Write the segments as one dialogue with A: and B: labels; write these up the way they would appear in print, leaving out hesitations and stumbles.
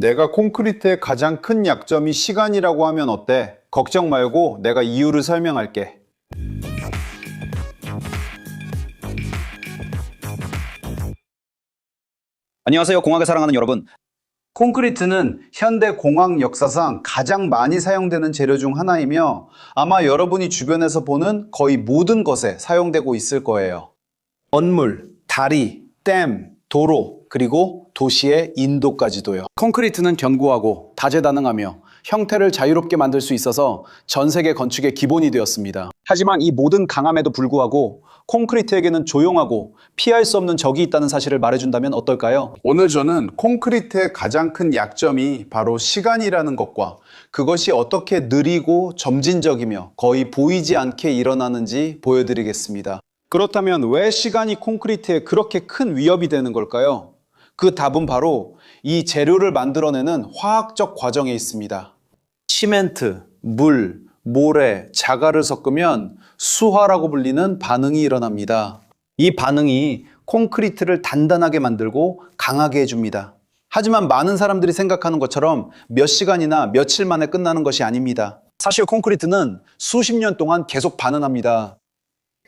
A: 내가 콘크리트의 가장 큰 약점이 시간이라고 하면 어때? 걱정 말고 내가 이유를 설명할게. 안녕하세요. 공학을 사랑하는 여러분. 콘크리트는 현대 공학 역사상 가장 많이 사용되는 재료 중 하나이며 아마 여러분이 주변에서 보는 거의 모든 것에 사용되고 있을 거예요. 건물, 다리, 댐, 도로, 그리고 도시의 인도까지도요. 콘크리트는 견고하고 다재다능하며 형태를 자유롭게 만들 수 있어서 전 세계 건축의 기본이 되었습니다. 하지만 이 모든 강함에도 불구하고 콘크리트에게는 조용하고 피할 수 없는 적이 있다는 사실을 말해준다면 어떨까요? 오늘 저는 콘크리트의 가장 큰 약점이 바로 시간이라는 것과 그것이 어떻게 느리고 점진적이며 거의 보이지 않게 일어나는지 보여드리겠습니다. 그렇다면 왜 시간이 콘크리트에 그렇게 큰 위협이 되는 걸까요? 그 답은 바로 이 재료를 만들어내는 화학적 과정에 있습니다. 시멘트, 물, 모래, 자갈을 섞으면 수화라고 불리는 반응이 일어납니다. 이 반응이 콘크리트를 단단하게 만들고 강하게 해줍니다. 하지만 많은 사람들이 생각하는 것처럼 몇 시간이나 며칠 만에 끝나는 것이 아닙니다. 사실 콘크리트는 수십 년 동안 계속 반응합니다.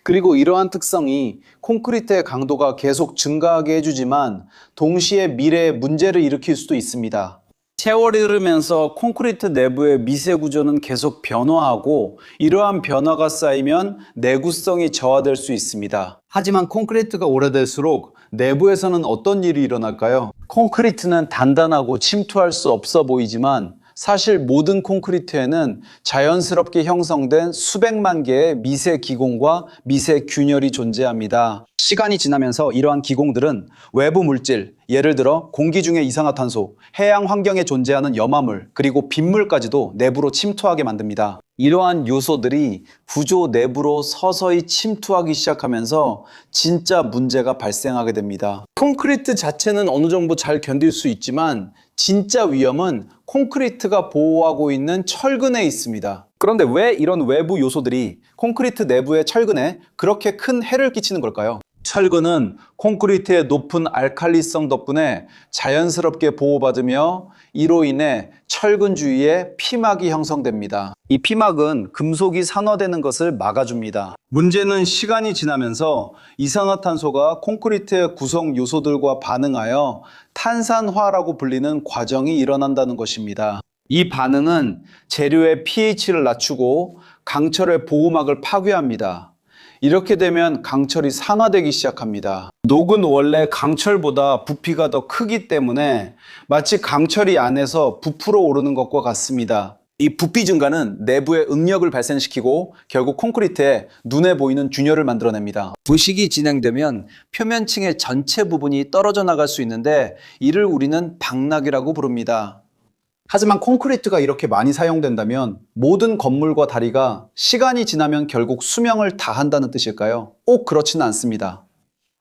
A: 그리고 이러한 특성이 콘크리트의 강도가 계속 증가하게 해주지만 동시에 미래에 문제를 일으킬 수도 있습니다. 세월이 흐르면서 콘크리트 내부의 미세 구조는 계속 변화하고 이러한 변화가 쌓이면 내구성이 저하될 수 있습니다. 하지만 콘크리트가 오래될수록 내부에서는 어떤 일이 일어날까요? 콘크리트는 단단하고 침투할 수 없어 보이지만 사실 모든 콘크리트에는 자연스럽게 형성된 수백만 개의 미세 기공과 미세 균열이 존재합니다. 시간이 지나면서 이러한 기공들은 외부 물질, 예를 들어 공기 중의 이산화탄소, 해양 환경에 존재하는 염화물, 그리고 빗물까지도 내부로 침투하게 만듭니다. 이러한 요소들이 구조 내부로 서서히 침투하기 시작하면서 진짜 문제가 발생하게 됩니다. 콘크리트 자체는 어느 정도 잘 견딜 수 있지만 진짜 위험은 콘크리트가 보호하고 있는 철근에 있습니다. 그런데 왜 이런 외부 요소들이 콘크리트 내부의 철근에 그렇게 큰 해를 끼치는 걸까요? 철근은 콘크리트의 높은 알칼리성 덕분에 자연스럽게 보호받으며 이로 인해 철근 주위에 피막이 형성됩니다. 이 피막은 금속이 산화되는 것을 막아줍니다. 문제는 시간이 지나면서 이산화탄소가 콘크리트의 구성 요소들과 반응하여 탄산화라고 불리는 과정이 일어난다는 것입니다. 이 반응은 재료의 pH를 낮추고 강철의 보호막을 파괴합니다. 이렇게 되면 강철이 산화되기 시작합니다. 녹은 원래 강철보다 부피가 더 크기 때문에 마치 강철이 안에서 부풀어 오르는 것과 같습니다. 이 부피 증가는 내부에 응력을 발생시키고 결국 콘크리트에 눈에 보이는 균열을 만들어냅니다. 부식이 진행되면 표면층의 전체 부분이 떨어져 나갈 수 있는데 이를 우리는 박락이라고 부릅니다. 하지만 콘크리트가 이렇게 많이 사용된다면 모든 건물과 다리가 시간이 지나면 결국 수명을 다한다는 뜻일까요? 꼭 그렇지는 않습니다.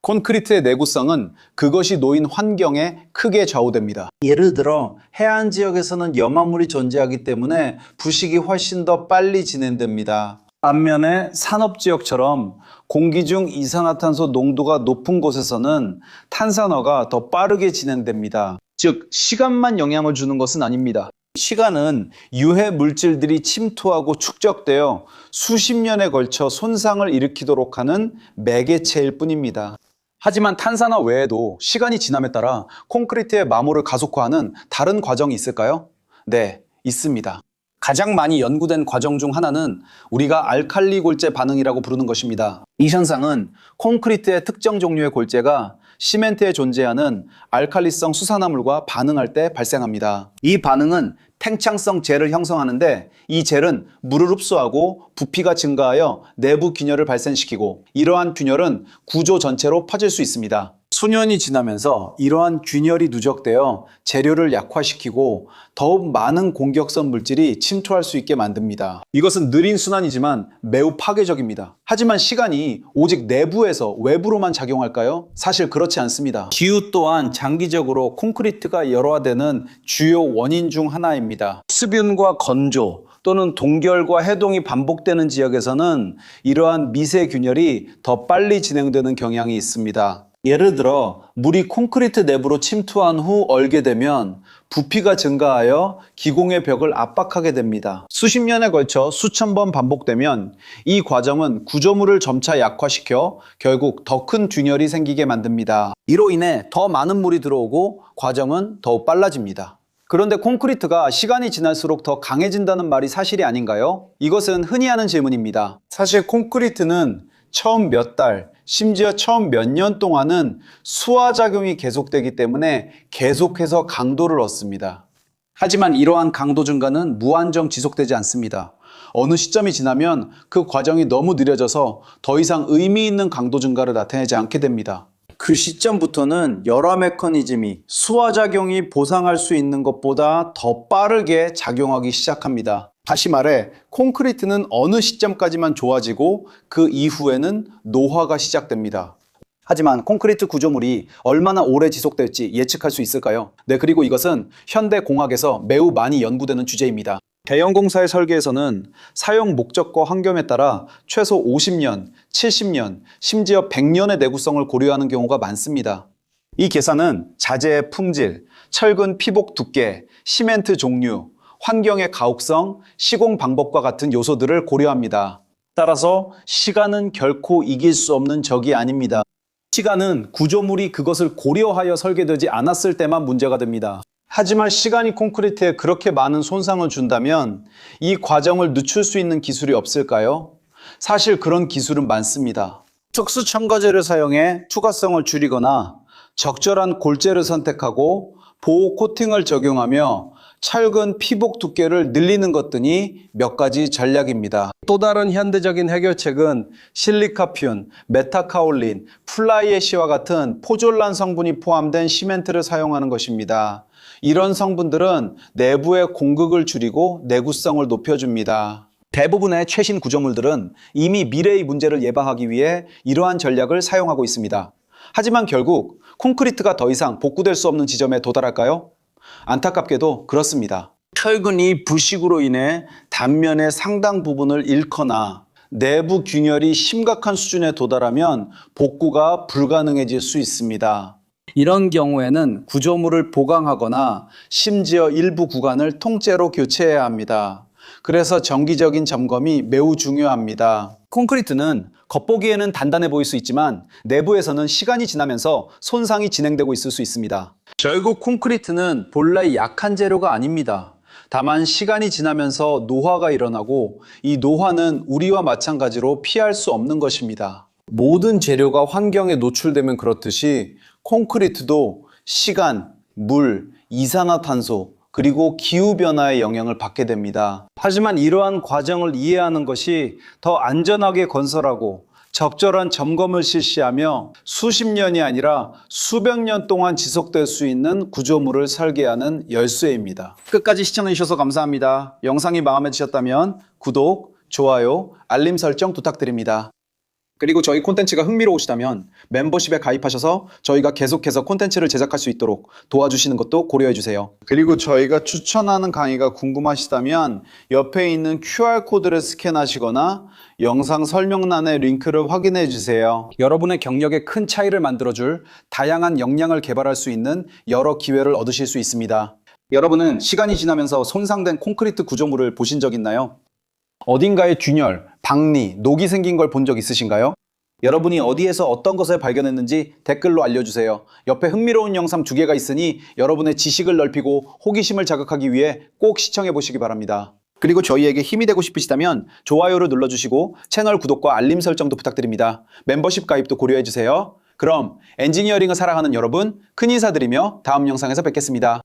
A: 콘크리트의 내구성은 그것이 놓인 환경에 크게 좌우됩니다. 예를 들어 해안 지역에서는 염화물이 존재하기 때문에 부식이 훨씬 더 빨리 진행됩니다. 반면에 산업지역처럼 공기 중 이산화탄소 농도가 높은 곳에서는 탄산화가 더 빠르게 진행됩니다. 즉, 시간만 영향을 주는 것은 아닙니다. 시간은 유해 물질들이 침투하고 축적되어 수십 년에 걸쳐 손상을 일으키도록 하는 매개체일 뿐입니다. 하지만 탄산화 외에도 시간이 지남에 따라 콘크리트의 마모를 가속화하는 다른 과정이 있을까요? 네, 있습니다. 가장 많이 연구된 과정 중 하나는 우리가 알칼리 골재 반응이라고 부르는 것입니다. 이 현상은 콘크리트의 특정 종류의 골재가 시멘트에 존재하는 알칼리성 수산화물과 반응할 때 발생합니다. 이 반응은 팽창성 젤을 형성하는데 이 젤은 물을 흡수하고 부피가 증가하여 내부 균열을 발생시키고 이러한 균열은 구조 전체로 퍼질 수 있습니다. 수년이 지나면서 이러한 균열이 누적되어 재료를 약화시키고 더욱 많은 공격성 물질이 침투할 수 있게 만듭니다. 이것은 느린 순환이지만 매우 파괴적입니다. 하지만 시간이 오직 내부에서 외부로만 작용할까요? 사실 그렇지 않습니다. 기후 또한 장기적으로 콘크리트가 열화되는 주요 원인 중 하나입니다. 수분과 건조 또는 동결과 해동이 반복되는 지역에서는 이러한 미세균열이 더 빨리 진행되는 경향이 있습니다. 예를 들어 물이 콘크리트 내부로 침투한 후 얼게 되면 부피가 증가하여 기공의 벽을 압박하게 됩니다. 수십 년에 걸쳐 수천 번 반복되면 이 과정은 구조물을 점차 약화시켜 결국 더 큰 균열이 생기게 만듭니다. 이로 인해 더 많은 물이 들어오고 과정은 더욱 빨라집니다. 그런데 콘크리트가 시간이 지날수록 더 강해진다는 말이 사실이 아닌가요? 이것은 흔히 하는 질문입니다. 사실 콘크리트는 처음 몇 달, 심지어 처음 몇 년 동안은 수화작용이 계속되기 때문에 계속해서 강도를 얻습니다. 하지만 이러한 강도 증가는 무한정 지속되지 않습니다. 어느 시점이 지나면 그 과정이 너무 느려져서 더 이상 의미 있는 강도 증가를 나타내지 않게 됩니다. 그 시점부터는 열화 메커니즘이 수화작용이 보상할 수 있는 것보다 더 빠르게 작용하기 시작합니다. 다시 말해 콘크리트는 어느 시점까지만 좋아지고 그 이후에는 노화가 시작됩니다. 하지만 콘크리트 구조물이 얼마나 오래 지속될지 예측할 수 있을까요? 네, 그리고 이것은 현대 공학에서 매우 많이 연구되는 주제입니다. 대형 공사의 설계에서는 사용 목적과 환경에 따라 최소 50년, 70년, 심지어 100년의 내구성을 고려하는 경우가 많습니다. 이 계산은 자재의 품질, 철근 피복 두께, 시멘트 종류, 환경의 가혹성, 시공 방법과 같은 요소들을 고려합니다. 따라서 시간은 결코 이길 수 없는 적이 아닙니다. 시간은 구조물이 그것을 고려하여 설계되지 않았을 때만 문제가 됩니다. 하지만 시간이 콘크리트에 그렇게 많은 손상을 준다면 이 과정을 늦출 수 있는 기술이 없을까요? 사실 그런 기술은 많습니다. 특수 첨가제를 사용해 투과성을 줄이거나 적절한 골재를 선택하고 보호 코팅을 적용하며 철근 피복 두께를 늘리는 것 등이 몇 가지 전략입니다. 또 다른 현대적인 해결책은 실리카흨, 메타카올린, 플라이애쉬와 같은 포졸란 성분이 포함된 시멘트를 사용하는 것입니다. 이런 성분들은 내부의 공극을 줄이고 내구성을 높여줍니다. 대부분의 최신 구조물들은 이미 미래의 문제를 예방하기 위해 이러한 전략을 사용하고 있습니다. 하지만 결국 콘크리트가 더 이상 복구될 수 없는 지점에 도달할까요? 안타깝게도 그렇습니다. 철근이 부식으로 인해 단면의 상당 부분을 잃거나 내부 균열이 심각한 수준에 도달하면 복구가 불가능해질 수 있습니다. 이런 경우에는 구조물을 보강하거나 심지어 일부 구간을 통째로 교체해야 합니다. 그래서 정기적인 점검이 매우 중요합니다. 콘크리트는 겉보기에는 단단해 보일 수 있지만 내부에서는 시간이 지나면서 손상이 진행되고 있을 수 있습니다. 결국 콘크리트는 본래 약한 재료가 아닙니다. 다만 시간이 지나면서 노화가 일어나고 이 노화는 우리와 마찬가지로 피할 수 없는 것입니다. 모든 재료가 환경에 노출되면 그렇듯이 콘크리트도 시간, 물, 이산화탄소, 그리고 기후변화의 영향을 받게 됩니다. 하지만 이러한 과정을 이해하는 것이 더 안전하게 건설하고 적절한 점검을 실시하며 수십 년이 아니라 수백 년 동안 지속될 수 있는 구조물을 설계하는 열쇠입니다. 끝까지 시청해주셔서 감사합니다. 영상이 마음에 드셨다면 구독, 좋아요, 알림 설정 부탁드립니다. 그리고 저희 콘텐츠가 흥미로우시다면 멤버십에 가입하셔서 저희가 계속해서 콘텐츠를 제작할 수 있도록 도와주시는 것도 고려해주세요. 그리고 저희가 추천하는 강의가 궁금하시다면 옆에 있는 QR코드를 스캔하시거나 영상 설명란의 링크를 확인해주세요. 여러분의 경력에 큰 차이를 만들어줄 다양한 역량을 개발할 수 있는 여러 기회를 얻으실 수 있습니다. 여러분은 시간이 지나면서 손상된 콘크리트 구조물을 보신 적 있나요? 어딘가에 균열, 박리, 녹이 생긴 걸 본 적 있으신가요? 여러분이 어디에서 어떤 것을 발견했는지 댓글로 알려주세요. 옆에 흥미로운 영상 2개가 있으니 여러분의 지식을 넓히고 호기심을 자극하기 위해 꼭 시청해 보시기 바랍니다. 그리고 저희에게 힘이 되고 싶으시다면 좋아요를 눌러주시고 채널 구독과 알림 설정도 부탁드립니다. 멤버십 가입도 고려해주세요. 그럼 엔지니어링을 사랑하는 여러분, 큰 인사드리며 다음 영상에서 뵙겠습니다.